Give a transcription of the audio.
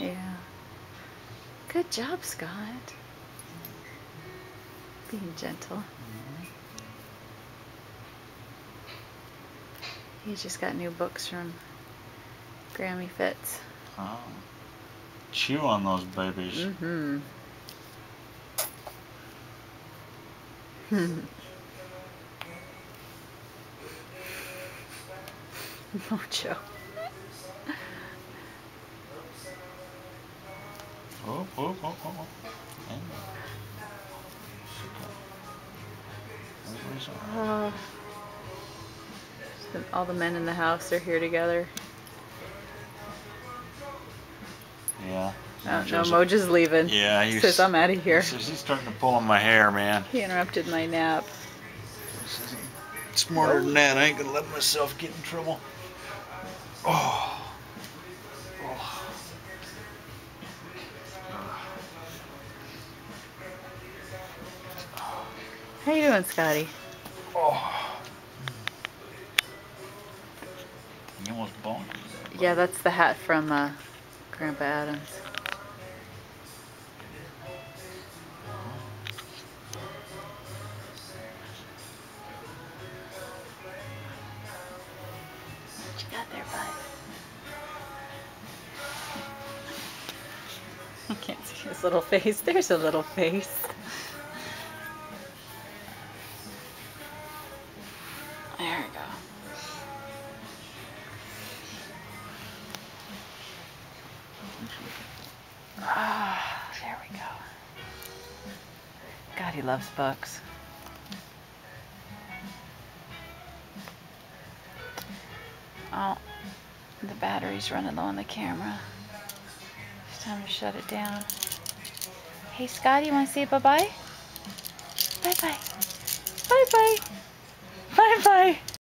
Yeah. Good job, Scott. Being gentle. He just got new books from Grammy Fitz. Oh. Chew on those babies. Mm-hmm. Mojo. Oh, oh, oh, oh, oh. All the men in the house are here together. Yeah. Oh, no, Mojo's leaving. Yeah, he says, I'm out of here. He's starting to pull on my hair, man. He interrupted my nap. Smarter than that. I ain't gonna let myself get in trouble. Oh. Oh. How you doing, Scotty? Oh. You almost boned me. Yeah, that's the hat from Grandpa Adams. What you got there, bud? I can't see his little face. There's a little face. There we go. Ah, there we go. God, he loves books. Oh, the battery's running low on the camera. It's time to shut it down. Hey, Scotty, you want to say bye-bye? Bye-bye.